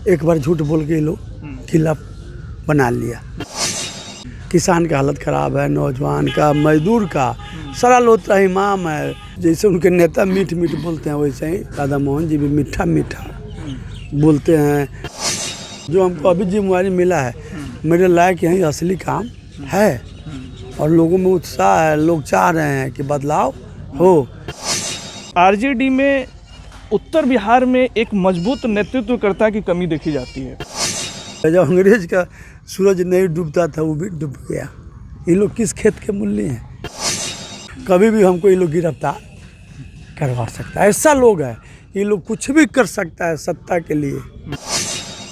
एक बार झूठ बोल के ये लोग किला बना लिया। किसान का हालत ख़राब है, नौजवान का, मजदूर का, सारा लोग त्राहिमाम है। जैसे उनके नेता मीठ मीठ बोलते हैं वैसे ही राधा मोहन जी भी मीठा मीठा बोलते हैं। जो हमको अभी जिम्मेवारी मिला है मेरे लायक यही असली काम है और लोगों में उत्साह है। लोग चाह रहे हैं कि बदलाव हो। आरजेडी में उत्तर बिहार में एक मजबूत नेतृत्वकर्ता की कमी देखी जाती है। जब अंग्रेज का सूरज नहीं डूबता था वो भी डूब गया। ये लोग किस खेत के मूल्य हैं? कभी भी हमको ये लोग गिरफ्तार करवा सकता है। ऐसा लोग है, ये लोग कुछ भी कर सकता है सत्ता के लिए।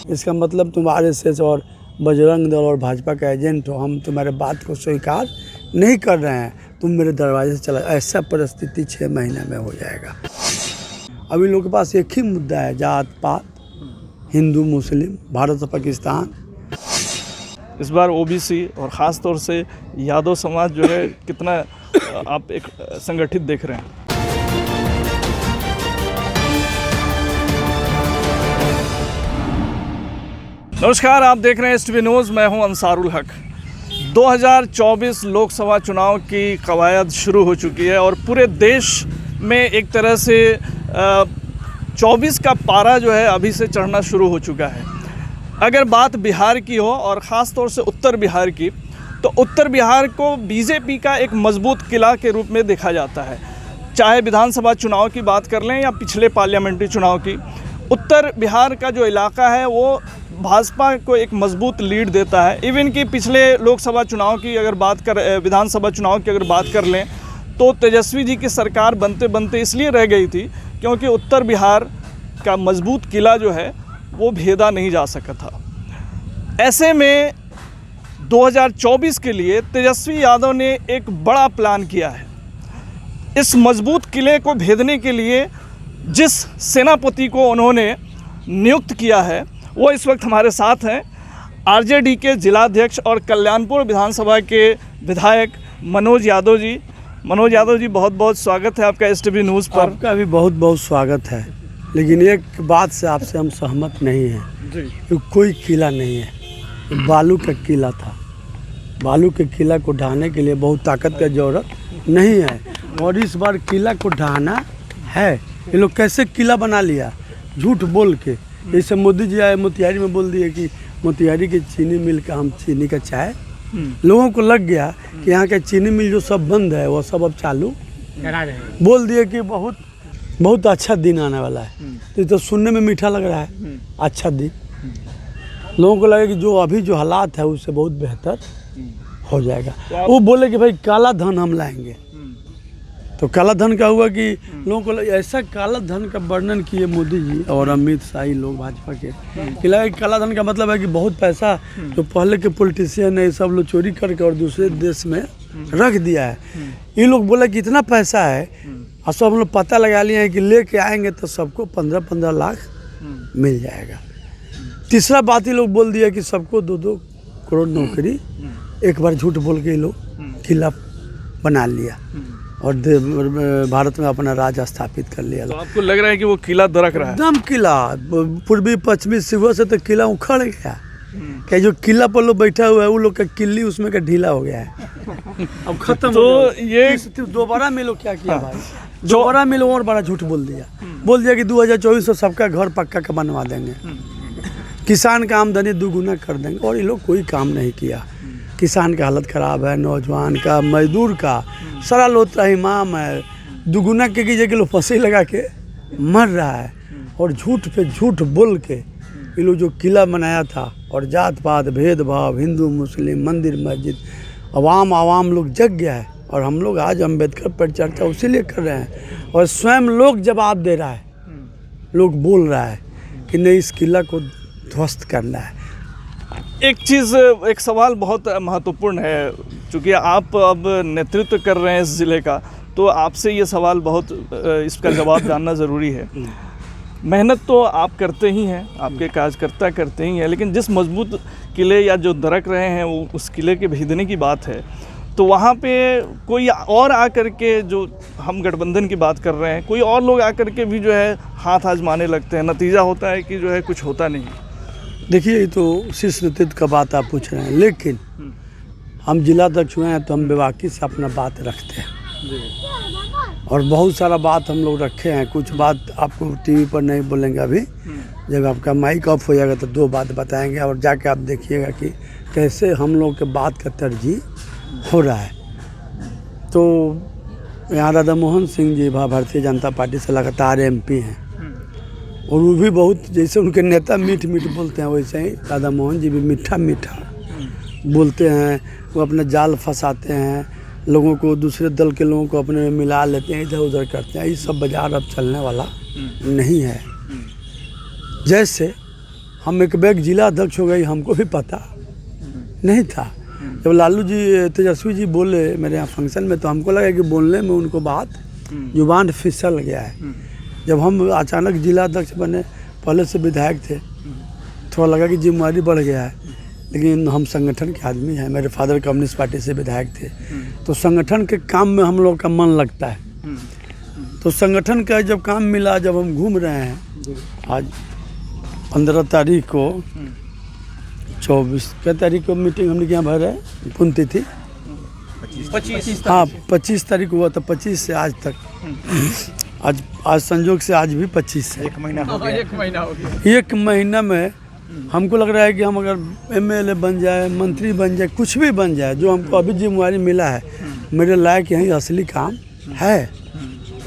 इसका मतलब तुम आरएसएस और बजरंग दल और भाजपा का एजेंट हो। हम तुम्हारे बात को स्वीकार नहीं कर रहे हैं। तुम मेरे दरवाजे से चला, ऐसा परिस्थिति 6 महीने में हो जाएगा। अभी लोगों के पास एक ही मुद्दा है, जात पात, हिंदू मुस्लिम, भारत और पाकिस्तान। इस बार ओबीसी और ख़ास तौर से यादव समाज जो है कितना आप एक संगठित देख रहे हैं? नमस्कार, आप देख रहे हैं एसटीवी न्यूज़। मैं हूं अंसारुल हक। 2024 लोकसभा चुनाव की कवायद शुरू हो चुकी है और पूरे देश में एक तरह से 24 का पारा जो है अभी से चढ़ना शुरू हो चुका है। अगर बात बिहार की हो और ख़ास तौर से उत्तर बिहार की, तो उत्तर बिहार को बीजेपी का एक मजबूत किला के रूप में देखा जाता है। चाहे विधानसभा चुनाव की बात कर लें या पिछले पार्लियामेंट्री चुनाव की, उत्तर बिहार का जो इलाका है वो भाजपा को एक मजबूत लीड देता है। इवन कि पिछले लोकसभा चुनाव की अगर बात कर, विधानसभा चुनाव की अगर बात कर लें तो तेजस्वी जी की सरकार बनते बनते इसलिए रह गई थी क्योंकि उत्तर बिहार का मजबूत किला जो है वो भेदा नहीं जा सका था। ऐसे में 2024 के लिए तेजस्वी यादव ने एक बड़ा प्लान किया है। इस मजबूत किले को भेदने के लिए जिस सेनापति को उन्होंने नियुक्त किया है वो इस वक्त हमारे साथ हैं। आरजेडी के जिलाध्यक्ष और कल्याणपुर विधानसभा के विधायक मनोज यादव जी। मनोज यादव जी, बहुत बहुत स्वागत है आपका एसटीवी न्यूज़ पर। आपका भी बहुत बहुत स्वागत है। लेकिन एक बात से आपसे हम सहमत नहीं हैं कि कोई किला नहीं है, बालू का किला था। बालू के किला को ढहाने के लिए बहुत ताकत का जरूरत नहीं है और इस बार किला को ढहाना है। ये लोग कैसे किला बना लिया? झूठ बोल के। जैसे मोदी जी आए मोतिहारी में बोल दिए कि मोतिहारी की चीनी मिल का हम चीनी का चाय, लोगों को लग गया कि यहाँ का चीनी मिल जो सब बंद है वो सब अब चालू बोल दिए कि बहुत अच्छा दिन आने वाला है। तो ये तो सुनने में मीठा लग रहा है, अच्छा दिन। लोगों को लगे कि जो अभी जो हालात है उससे बहुत बेहतर हो जाएगा। वो बोले कि भाई काला धन हम लाएंगे। तो काला धन का हुआ कि लोगों को ऐसा काला धन का वर्णन किए मोदी जी और अमित शाह लोग भाजपा के कि लगा कि काला धन का मतलब है कि बहुत पैसा जो पहले के पॉलिटिशियन है सब लोग चोरी करके और दूसरे देश में रख दिया है। ये लोग बोले कि इतना पैसा है और सब हम लोग पता लगा लिए हैं कि लेके आएंगे तो सबको 15-15 लाख मिल जाएगा। तीसरा बात ये लोग बोल दिया कि सबको 2-2 करोड़ नौकरी। एक बार झूठ बोल के ये लोग किला बना लिया और भारत में अपना राज स्थापित कर लिया। तो आपको लग रहा है कि वो किला दरक रहा है? एकदम किला पूर्वी पश्चिमी सिवा से तो किला उखड़ गया। क्या जो किला पर लोग बैठा हुआ है वो लोग का किल्ली उसमें का ढीला हो गया है, अब खत्म। तो ये दोबारा में लोग क्या किया भाई? दोबारा में लोग और बड़ा झूठ बोल दिया कि 2024 में सबका घर पक्का का बनवा देंगे, किसान का आमदनी दुगुना कर देंगे। और ये लोग कोई काम नहीं किया। किसान का हालत ख़राब है, नौजवान का, मजदूर का, सारा लोग त्राहिमाम है। दुगुना के की जगह लोग फंसी लगा के मर रहा है और झूठ पे झूठ बोल के ये लोग जो किला बनाया था और जात पात भेदभाव, हिंदू मुस्लिम, मंदिर मस्जिद, आवाम लोग जग गया है। और हम लोग आज अम्बेडकर पर चर्चा उसीलिए कर रहे हैं और स्वयं लोग जवाब दे रहा है। लोग बोल रहा है कि नहीं, इस किला को ध्वस्त करना है। एक सवाल बहुत महत्वपूर्ण है, चूँकि आप अब नेतृत्व कर रहे हैं इस ज़िले का, तो आपसे ये सवाल बहुत इसका जवाब जानना ज़रूरी है। मेहनत तो आप करते ही हैं, आपके कार्यकर्ता करते ही हैं, लेकिन जिस मजबूत किले या जो दरक रहे हैं वो उस किले के भेदने की बात है, तो वहाँ पे कोई और आकर के, जो हम गठबंधन की बात कर रहे हैं, कोई और लोग आकर के भी जो है हाथ आजमाने लगते हैं। नतीजा होता है कि जो है कुछ होता नहीं। देखिए, ये तो शीर्ष नेतृत्व का बात आप पूछ रहे हैं, लेकिन हम जिला अध्यक्ष हुए हैं तो हम बेबाकी से अपना बात रखते हैं और बहुत सारा बात हम लोग रखे हैं। कुछ बात आपको टीवी पर नहीं बोलेंगे अभी, जब आपका माइक ऑफ हो जाएगा तो 2 बात बताएंगे और जाके आप देखिएगा कि कैसे हम लोग के बात का तरजीह हो रहा है। तो यहाँ राधा मोहन सिंह जी भारतीय जनता पार्टी से लगातार MP हैं और वो भी बहुत, जैसे उनके नेता मीठ बोलते हैं वैसे ही राधा मोहन जी भी मीठा बोलते हैं। वो अपना जाल फंसाते हैं, लोगों को, दूसरे दल के लोगों को अपने में मिला लेते हैं, इधर उधर करते हैं। ये सब बाजार अब चलने वाला नहीं है। जैसे हम एक बैग जिला अध्यक्ष हो गई, हमको भी पता नहीं था। जब लालू जी, तेजस्वी जी बोले मेरे यहाँ फंक्शन में, तो हमको लगा कि बोलने में उनको बात जुबान फिसल गया है। जब हम अचानक जिला अध्यक्ष बने, पहले से विधायक थे, थोड़ा लगा कि जिम्मेदारी बढ़ गया है, लेकिन हम संगठन के आदमी हैं। मेरे फादर कम्युनिस्ट पार्टी से विधायक थे, तो संगठन के काम में हम लोग का मन लगता है। तो संगठन का जब काम मिला, जब हम घूम रहे हैं, आज 15 तारीख को 24 क्या तारीख को मीटिंग हमने यहाँ भर है, पुण्यतिथि 25, हाँ 25 तारीख हुआ था। 25 से आज तक, आज संजोग से आज भी 25 है, 1 महीना हो गया। 1 महीना में हमको लग रहा है कि हम अगर MLA बन जाए, मंत्री बन जाए, कुछ भी बन जाए, जो हमको अभी जिम्मेदारी मिला है, मेरे लायक यही असली काम है।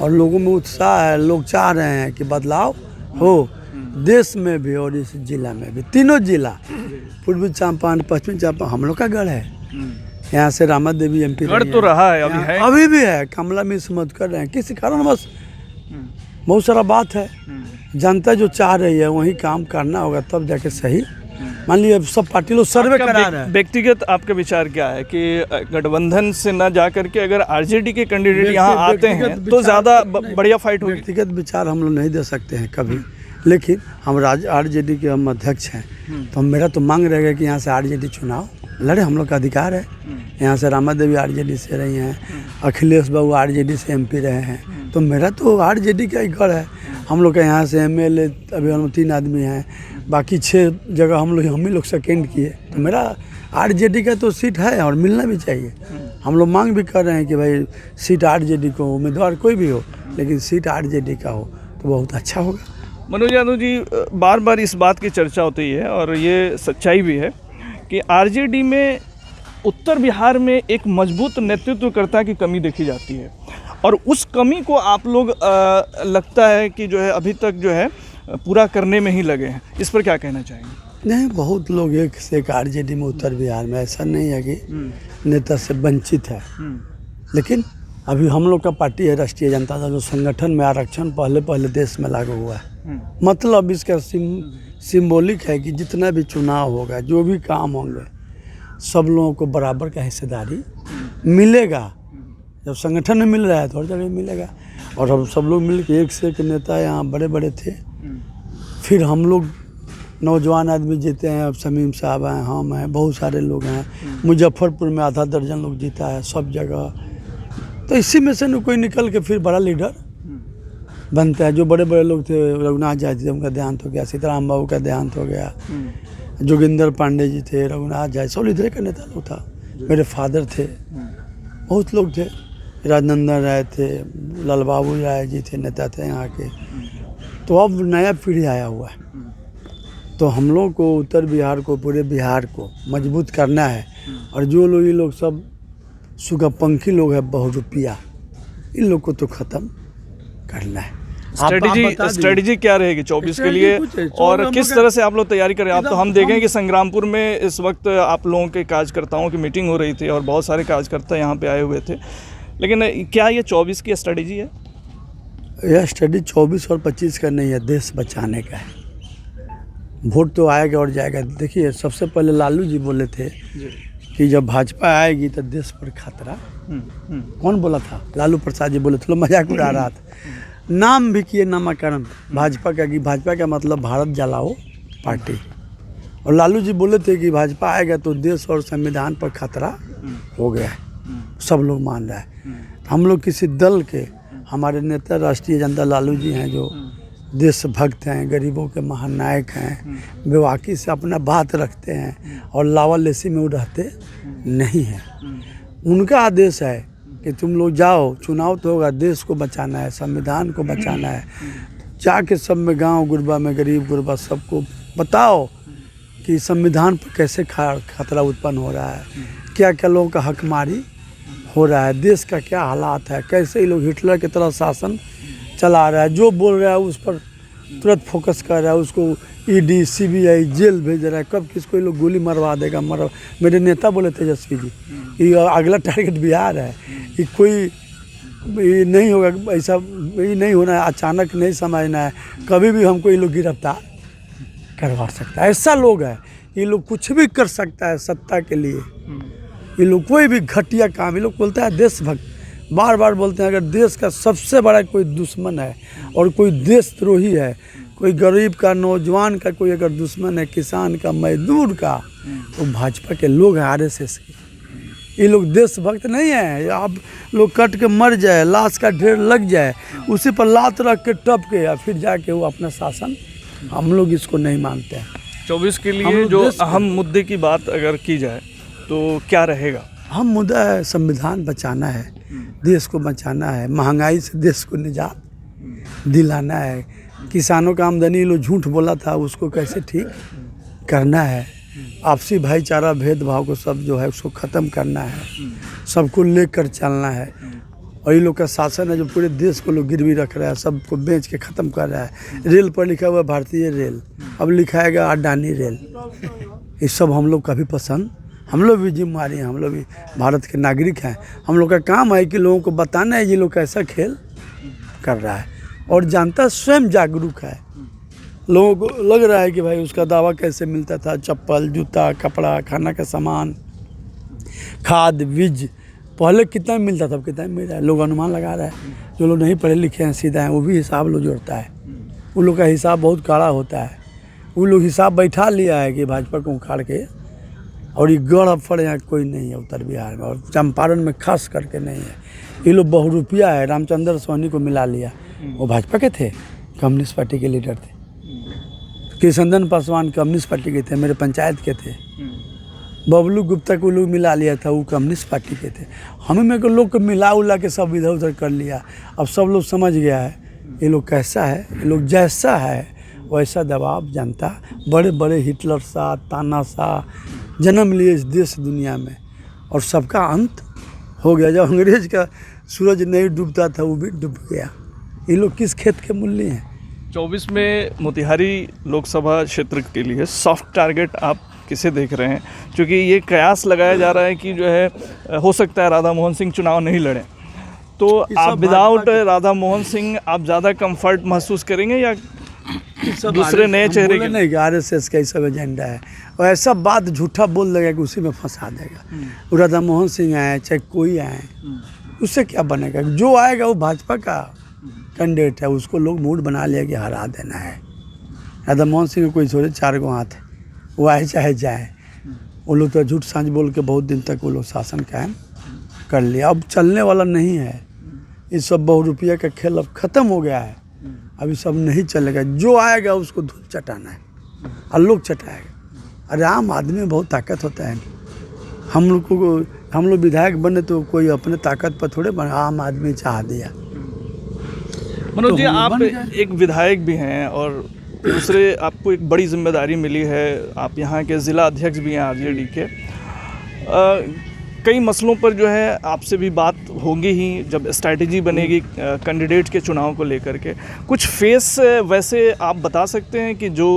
और लोगों में उत्साह है, लोग चाह रहे हैं कि बदलाव हो, देश में भी और इस जिला में भी। तीनों जिला, पूर्वी चंपारण, पश्चिमी चंपारण हम लोग का गढ़ है। यहाँ से रामा देवी MP गढ़ तो रहा है, अभी है, अभी भी है। कमला मिस मत कर रहे हैं किसी कारण, बस बहुत सारा बात है। जनता जो चाह रही है वही काम करना होगा, तब जाके सही। मान लीजिए सब पार्टी लोग सर्वे करा रहे हैं। व्यक्तिगत आपका विचार क्या है कि गठबंधन से न जाकर के अगर RJD के कैंडिडेट यहाँ आते हैं तो ज़्यादा बढ़िया फाइट होगी? व्यक्तिगत विचार हम लोग नहीं दे सकते हैं कभी, लेकिन हम RJD के हम अध्यक्ष हैं, तो मेरा तो मांग रहेगा कि यहाँ से RJD चुनाव लड़े, हम लोग का अधिकार है। यहाँ से रामा देवी RJD से रही हैं, अखिलेश बाबू RJD से MP रहे हैं, तो मेरा तो RJD का ही गढ़ है। हम लोग का यहाँ से MLA अभी हम 3 आदमी हैं, बाकी 6 जगह हम ही लोग सेकेंड किए, तो मेरा RJD का तो सीट है और मिलना भी चाहिए। हम लोग मांग भी कर रहे हैं कि भाई सीट RJD को, उम्मीदवार कोई भी हो, लेकिन सीट RJD का हो तो बहुत अच्छा होगा। मनोज यादव जी, बार बार इस बात की चर्चा होती है और ये सच्चाई भी है कि RJD में उत्तर बिहार में एक मजबूत नेतृत्वकर्ता की कमी देखी जाती है और उस कमी को आप लोग लगता है कि जो है अभी तक जो है पूरा करने में ही लगे हैं। इस पर क्या कहना चाहेंगे? नहीं, बहुत लोग एक से एक RJD में उत्तर बिहार में, ऐसा नहीं है कि नेता से वंचित है, लेकिन अभी हम लोग का पार्टी है राष्ट्रीय जनता दल, जो संगठन में आरक्षण पहले देश में लागू हुआ है। मतलब इसका सिंबॉलिक है कि जितना भी चुनाव होगा, जो भी काम होंगे, सब लोगों को बराबर का हिस्सेदारी मिलेगा। जब संगठन में मिल रहा है तो हर जगह मिलेगा। और हम सब लोग मिल के, एक से एक नेता यहाँ बड़े थे, फिर हम लोग नौजवान आदमी जीते हैं। अब शमीम साहब हैं, हम हैं, बहुत सारे लोग हैं। मुजफ्फरपुर में आधा दर्जन लोग जीता है, सब जगह। तो इसी में से न कोई निकल के फिर बड़ा लीडर बनता है। जो बड़े लोग थे, रघुनाथ जायद जी, उनका देहांत हो गया, सीताराम बाबू का देहांत हो गया, जोगिंदर पांडे जी थे, रघुनाथ जायद, सब इधर का नेता लोग था। मेरे फादर थे, बहुत लोग थे, राजनंदन राय थे, लाल बाबू राय जी थे, नेता थे यहाँ के। तो अब नया पीढ़ी आया हुआ है, तो हम लोग को उत्तर बिहार को, पूरे बिहार को मजबूत करना है। और जो लोग, ये लोग सब सुगपंखी लोग हैं, बहुरूपिया, इन लोग को तो ख़त्म करना है। स्ट्रेटजी क्या रहेगी 24 के लिए, और किस तरह से आप लोग तैयारी करें? आप तो हम देखें कि संग्रामपुर में इस वक्त आप लोगों के कार्यकर्ताओं की मीटिंग हो रही थी और बहुत सारे कार्यकर्ता यहाँ पे आए हुए थे, लेकिन क्या ये 24 की स्ट्रेटजी है? यह स्टडी 24 और 25 का नहीं है, देश बचाने का है। वोट तो आएगा और जाएगा। देखिए, सबसे पहले लालू जी बोले थे कि जब भाजपा आएगी तो देश पर खतरा। कौन बोला था? लालू प्रसाद जी बोले थे, मजाक उड़ा रहा था। नाम भी किए नामकरण भाजपा का, कि भाजपा का मतलब भारत जलाओ पार्टी। और लालू जी बोले थे कि भाजपा आएगा तो देश और संविधान पर खतरा हो गया है, सब लोग मान रहा है। हम लोग किसी दल के, हमारे नेता राष्ट्रीय जनता लालू जी हैं, जो देशभक्त हैं, गरीबों के महानायक हैं, बेवाकी से अपना बात रखते हैं और लावालेसी में वो रहते नहीं हैं। उनका आदेश है कि तुम लोग जाओ, चुनाव तो होगा, देश को बचाना है, संविधान को बचाना है, जाके सब में गांव गुरबा में गरीब गुरबा सबको बताओ कि संविधान पर कैसे खतरा उत्पन्न हो रहा है, क्या क्या लोगों का हकमारी हो रहा है, देश का क्या हालात है, कैसे ये लोग हिटलर की तरह शासन चला रहा है, जो बोल रहा है उस पर तुरंत फोकस कर रहा है, उसको ईडी सीबीआई जेल भेज रहा है, कब किसको ये लोग गोली मरवा देगा। मेरे नेता बोले तेजस्वी जी कि अगला टारगेट बिहार है, कि कोई ये नहीं होगा, ऐसा ये नहीं होना है, अचानक नहीं समझना है, कभी भी हमको ये लोग गिरफ्तार करवा सकता है। ऐसा लोग है, ये लोग कुछ भी कर सकता है सत्ता के लिए। ये लोग कोई भी घटिया काम, ये लोग बोलता है देशभक्त, बार बार बोलते हैं अगर देश का सबसे बड़ा कोई दुश्मन है और कोई देशद्रोही है, कोई गरीब का, नौजवान का कोई अगर दुश्मन है, किसान का, मजदूर का, तो भाजपा के लोग हैं, आरएसएस के। ये लोग देशभक्त नहीं है। आप लोग कट के मर जाए, लाश का ढेर लग जाए, उसी पर लात रख के टप के या फिर जाके वो अपना शासन, हम लोग इसको नहीं मानते हैं। 24 के लिए जो अहम मुद्दे की बात अगर की जाए तो क्या रहेगा? अहम मुद्दा है संविधान बचाना है, देश को बचाना है, महंगाई से देश को निजात दिलाना है, किसानों का आमदनी लो झूठ बोला था उसको कैसे ठीक करना है, आपसी भाईचारा भेदभाव को सब जो है उसको ख़त्म करना है, सबको लेकर चलना है। और ये लोग का शासन है जो पूरे देश को लोग गिरवी रख रहा है, सबको बेच के ख़त्म कर रहा है। रेल पर लिखा हुआ भारतीय रेल, अब लिखाएगा अडानी रेल। ये सब हम लोग का भी पसंद, हम लोग भी जिम्मेदारी हैं, हम लोग भी भारत के नागरिक हैं। हम लोग का काम है कि लोगों को बताना है ये लोग कैसा खेल कर रहा है, और जनता स्वयं जागरूक है। लोगों को लग रहा है कि भाई उसका दावा कैसे मिलता था, चप्पल, जूता, कपड़ा, खाना का सामान, खाद, बीज पहले कितना मिलता था, अब कितना मिल रहा है, लोग अनुमान लगा रहा है। जो लोग नहीं पढ़े लिखे हैं सीधा हैं, वो भी हिसाब लोग जोड़ता है। उन लोग का हिसाब बहुत कड़ा होता है। वो लोग हिसाब बैठा लिया है कि भाजपा को उखाड़ के, और ये गढ़ फड़ यहाँ कोई नहीं है उत्तर बिहार में, और चंपारण में खास करके नहीं है। ये लोग बहुरूपिया है, रामचंद्र सोनी को मिला लिया, वो भाजपा के थे, कम्युनिस्ट पार्टी के लीडर थे। किशनंदन पासवान कम्युनिस्ट पार्टी के थे, मेरे पंचायत के थे। बबलू गुप्ता को लोग मिला लिया था, वो कम्युनिस्ट पार्टी के थे। हमें मेरे को लोग को मिला उला के सब इधर उधर कर लिया। अब सब लोग समझ गया है ये लोग कैसा है, ये लोग जैसा है वैसा दबाव जनता, बड़े बड़े हिटलर सा, तानाशाह जन्म लिए इस देश दुनिया में, और सबका अंत हो गया। जब अंग्रेज का सूरज नहीं डूबता था वो भी डूब गया। ये लोग किस खेत के मूल्य हैं? 24 में मोतिहारी लोकसभा क्षेत्र के लिए सॉफ्ट टारगेट आप किसे देख रहे हैं? क्योंकि ये कयास लगाया जा रहा है कि जो है हो सकता है राधा मोहन सिंह चुनाव नहीं लड़ें, तो आप विदाउट राधा मोहन सिंह आप ज़्यादा कंफर्ट महसूस करेंगे या दूसरे नए चेहरे के? नहीं, आरएसएस का सब एजेंडा है, और ऐसा बात झूठा बोल देगा कि उसी में फंसा देगा। राधा मोहन सिंह आए चाहे कोई आए, उससे क्या बनेगा? जो आएगा वो भाजपा का कैंडिडेट है, उसको लोग मूड बना लिया कि हरा देना है। राधा मोहन सिंह कोई थोड़े 4 गो हाथ है, वो आए चाहे जाए। वो लोग तो झूठ सांझ बोल के बहुत दिन तक वो लोग शासन कायम कर लिया। अब चलने वाला नहीं है ये सब बहुरूपिया का खेल, अब ख़त्म हो गया है। अभी सब नहीं चलेगा, जो आएगा उसको धूल चटाना है और लोग चटाएगा। अरे आम आदमी में बहुत ताकत होता है। हम लोग विधायक बने तो कोई अपने ताकत पर थोड़े बने, आम आदमी चाह दिया। मनोज जी, आप एक विधायक भी हैं और दूसरे आपको एक बड़ी जिम्मेदारी मिली है, आप यहाँ के ज़िला अध्यक्ष भी हैं आरजेडी के। कई मसलों पर जो है आपसे भी बात होगी ही जब स्ट्रैटेजी बनेगी कैंडिडेट के चुनाव को लेकर के। कुछ फेस वैसे आप बता सकते हैं कि जो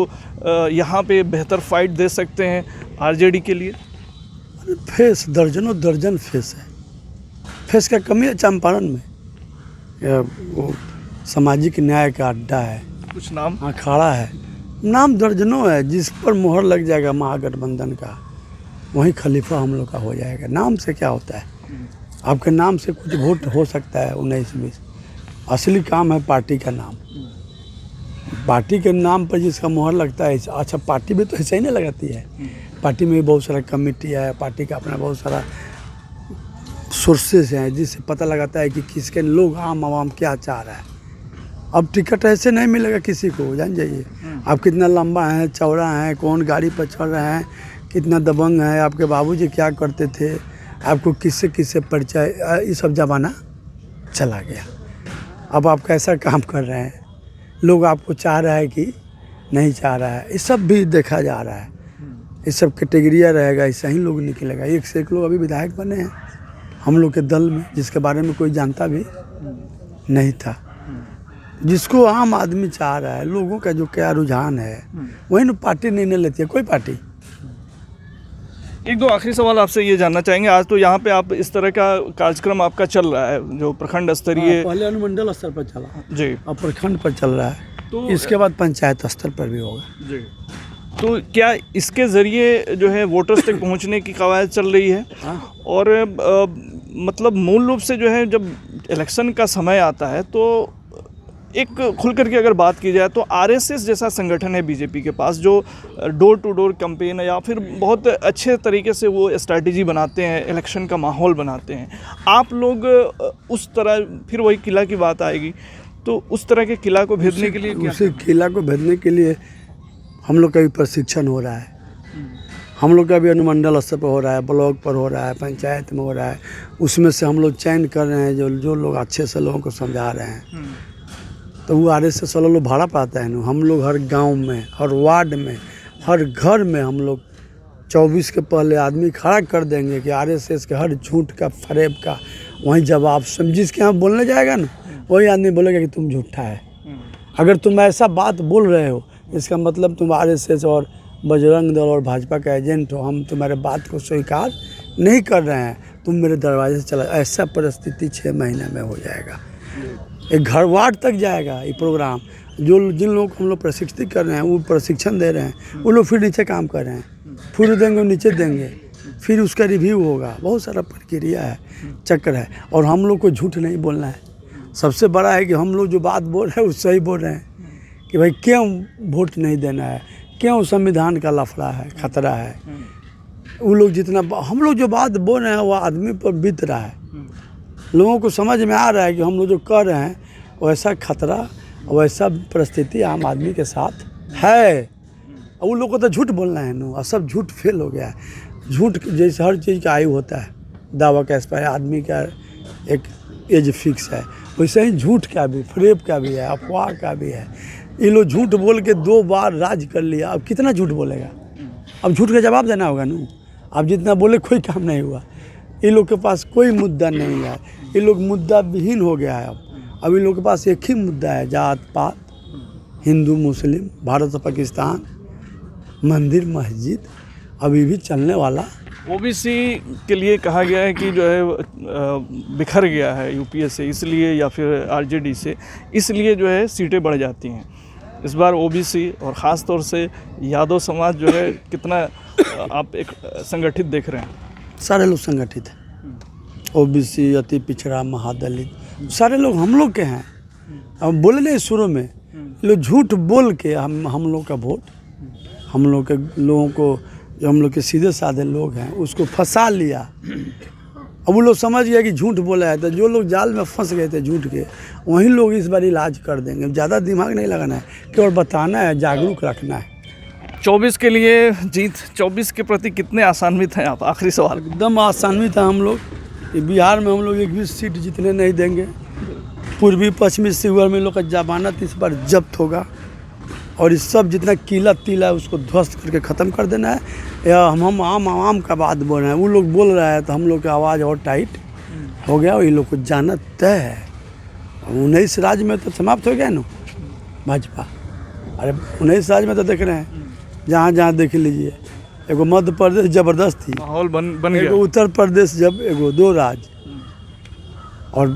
यहाँ पे बेहतर फाइट दे सकते हैं आरजेडी के लिए? फेस दर्जनों दर्जन फेस है। फेस का कमी है चंपारण में, वो सामाजिक न्याय का अड्डा है, कुछ नाम अखाड़ा है, नाम दर्जनों है। जिस पर मोहर लग जाएगा महागठबंधन का, वहीं खलीफा हम लोग का हो जाएगा। नाम से क्या होता है? आपके नाम से कुछ वोट हो सकता है 19-20, असली काम है पार्टी का नाम। पार्टी के नाम पर जिसका मोहर लगता है, अच्छा पार्टी भी तो ऐसे ही नहीं लगाती है। पार्टी में भी बहुत सारा कमेटी है, पार्टी का अपना बहुत सारा सोर्सेज हैं जिससे पता लगाता है कि किसके लोग आम आवाम क्या चाह रहा है। अब टिकट ऐसे नहीं मिलेगा किसी को, जान जाइए। आप कितना लंबा है, चौड़ा है, कौन गाड़ी पर चढ़ रहे हैं, कितना दबंग है, आपके बाबूजी क्या करते थे, आपको किससे किससे परिचय, ये सब ज़माना चला गया। अब आप कैसा काम कर रहे हैं, लोग आपको चाह रहा है कि नहीं चाह रहा है, ये सब भी देखा जा रहा है। ये सब कैटेगरिया रहेगा, ऐसा ही लोग निकलेगा। एक से एक लोग अभी विधायक बने हैं हम लोग के दल में, जिसके बारे में कोई जानता भी नहीं था। जिसको आम आदमी चाह रहा है, लोगों का जो क्या रुझान है, वही ना पार्टी निर्णय लेती है, कोई पार्टी। एक दो आखिरी सवाल आपसे ये जानना चाहेंगे, आज तो यहाँ पे आप इस तरह का कार्यक्रम आपका चल रहा है जो प्रखंड स्तरीय, पहले अनुमंडल स्तर पर चला जी, अब प्रखंड पर चल रहा है, तो इसके बाद पंचायत स्तर पर भी होगा जी, तो क्या इसके ज़रिए जो है वोटर्स तक पहुँचने की कवायद चल रही है? और मतलब मूल रूप से जो है जब इलेक्शन का समय आता है तो एक खुल करके अगर बात की जाए तो आरएसएस जैसा संगठन है बीजेपी के पास, जो डोर टू डोर कैंपेन या फिर बहुत अच्छे तरीके से वो स्ट्रैटेजी बनाते हैं, इलेक्शन का माहौल बनाते हैं। आप लोग उस तरह, फिर वही किला की बात आएगी, तो उस तरह के किला को भेदने के लिए क्या? उसी किला को भेदने के लिए हम लोग का भी प्रशिक्षण हो रहा है। हम लोग का भी अनुमंडल स्तर पर हो रहा है, ब्लॉक पर हो रहा है, पंचायत में हो रहा है। उसमें से हम लोग चयन कर रहे हैं जो लोग अच्छे से लोगों को समझा रहे हैं। तो वो आरएसएस वाला लोग भाड़ा पाता है ना। हम लोग हर गांव में, हर वार्ड में, हर घर में हम लोग 24 के पहले आदमी खड़ा कर देंगे कि आरएसएस के हर झूठ का, फरेब का वहीं जवाब जिसके यहाँ बोलने जाएगा ना, वही आदमी बोलेगा कि तुम झूठा है। अगर तुम ऐसा बात बोल रहे हो, इसका मतलब तुम आरएसएस और बजरंग दल और भाजपा का एजेंट हो। हम तुम्हारे बात को स्वीकार नहीं कर रहे हैं, तुम मेरे दरवाजे से चला। ऐसा परिस्थिति 6 महीने में हो जाएगा। एक घर वार्ड तक जाएगा ये प्रोग्राम। जिन लोगों को हम लोग प्रशिक्षित कर रहे हैं, वो प्रशिक्षण दे रहे हैं, वो लोग फिर नीचे काम कर रहे हैं, फिर देंगे नीचे देंगे, फिर उसका रिव्यू होगा। बहुत सारा प्रक्रिया है, चक्र है। और हम लोग को झूठ नहीं बोलना है। सबसे बड़ा है कि हम लोग जो बात बोल रहे हैं वो सही बोल रहे हैं कि भाई क्यों वोट नहीं देना है, क्यों संविधान का लफड़ा है, खतरा है। वो लोग जितना हम लोग जो बात बोल रहे हैं वो आदमी पर बीत रहा है। लोगों को समझ में आ रहा है कि हम लोग जो कर रहे हैं वैसा खतरा, वैसा परिस्थिति आम आदमी के साथ है। और उन लोग को तो झूठ बोलना है ना, और सब झूठ फेल हो गया है। झूठ जैसे हर चीज़ का आयु होता है, दावा का एक्सपायर, आदमी का एक एज फिक्स है, वैसे ही झूठ का भी, फरेब का भी है, अफवाह का भी है। ये लोग झूठ बोल के 2 बार राज कर लिया, अब कितना झूठ बोलेगा? अब झूठ का जवाब देना होगा ना। अब जितना बोले कोई काम नहीं हुआ। ये लोग के पास कोई मुद्दा नहीं है, ये लोग मुद्दा विहीन हो गया है। अब इन लोग के पास एक ही मुद्दा है, जात पात, हिंदू मुस्लिम, भारत और पाकिस्तान, मंदिर मस्जिद, अभी भी चलने वाला। ओबीसी के लिए कहा गया है कि जो है बिखर गया है यूपीए से, इसलिए या फिर आरजेडी से, इसलिए जो है सीटें बढ़ जाती हैं। इस बार ओबीसी और ख़ास तौर से यादव समाज जो है कितना आप एक संगठित देख रहे हैं? सारे लोग संगठित हैं। ओबीसी, अति पिछड़ा, महादलित, सारे लोग हम लोग के हैं। अब बोले नहीं शुरू में, लोग झूठ बोल के हम लोग का वोट, हम लोग के लोगों को, जो हम लोग के सीधे साधे लोग हैं, उसको फंसा लिया। अब वो लोग समझ गया कि झूठ बोला है, तो जो लोग जाल में फंस गए थे झूठ के, वहीं लोग इस बार इलाज कर देंगे। ज़्यादा दिमाग नहीं लगाना है, केवल बताना है, जागरूक रखना है। 24 के लिए जीत, 24 के प्रति कितने आसान्वित हैं आप? आखिरी सवाल। एकदम आसान्वित है हम लोग। बिहार में हम लोग 21 सीट जीतने नहीं देंगे। पूर्वी पश्चिमी शिवहर में लोग का जमानत इस बार जब्त होगा, और इस सब जितना किला तिला है उसको ध्वस्त करके ख़त्म कर देना है। या हम आम का बात बोल रहे हैं, वो लोग बोल रहा है तो हम लोग की आवाज़ और टाइट हो गया, और ये लोग को जाना तय है। 19 राज्य में तो समाप्त हो गया ना भाजपा। अरे 19 राज्य में तो देख रहे हैं, जहाँ देख लीजिए। एगो मध्य प्रदेश जबरदस्त थी, माहौल बन गया। एगो उत्तर प्रदेश, जब एगो 2 राज्य, और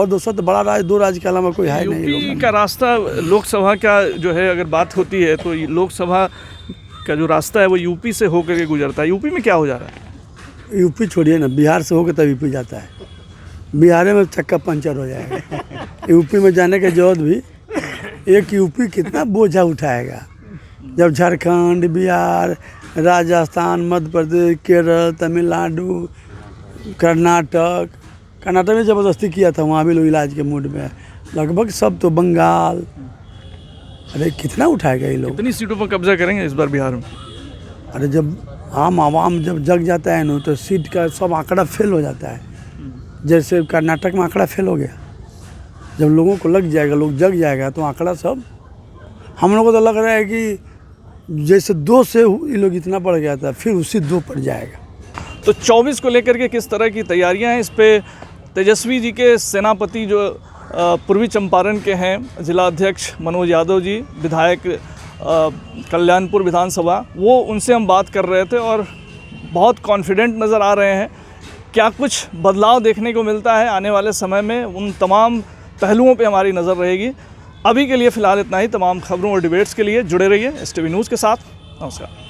दूसरा तो बड़ा राज्य, 2 राज्य के अलावा कोई है नहीं। यूपी का रास्ता, लोकसभा का जो है अगर बात होती है तो लोकसभा का जो रास्ता है वो यूपी से होकर के गुजरता है। यूपी में क्या हो जा रहा है? यूपी छोड़िए ना, बिहार से होकर तब यूपी जाता है। बिहार में चक्का पंचर हो जाएगा। यूपी में जाने के जरूरत भी, एक यूपी कितना बोझा उठाएगा, जब झारखंड, बिहार, राजस्थान, मध्य प्रदेश, केरल, तमिलनाडु, कर्नाटक में ज़बरदस्ती किया था, वहाँ भी लोग इलाज के मूड में। लगभग सब तो बंगाल, अरे कितना उठाएगा ये लोग। कितनी सीटों पर कब्जा करेंगे इस बार बिहार में? अरे जब आम आवाम जब जग जाता है ना तो सीट का सब आंकड़ा फेल हो जाता है। जैसे कर्नाटक में आंकड़ा फेल हो गया, जब लोगों को लग जाएगा, लोग जग जाएगा तो आंकड़ा सब, हम लोगों को तो लग रहा है कि जैसे 2 से ये लोग इतना बढ़ गया था, फिर उसी 2 पर जाएगा। तो 24 को लेकर के किस तरह की तैयारियां हैं? इस पे तेजस्वी जी के सेनापति जो पूर्वी चंपारण के हैं जिला अध्यक्ष मनोज यादव जी, विधायक कल्याणपुर विधानसभा, वो उनसे हम बात कर रहे थे और बहुत कॉन्फिडेंट नज़र आ रहे हैं। क्या कुछ बदलाव देखने को मिलता है आने वाले समय में, उन तमाम पहलुओं पे हमारी नज़र रहेगी। अभी के लिए फ़िलहाल इतना ही। तमाम खबरों और डिबेट्स के लिए जुड़े रहिए STV न्यूज़ के साथ। नमस्कार।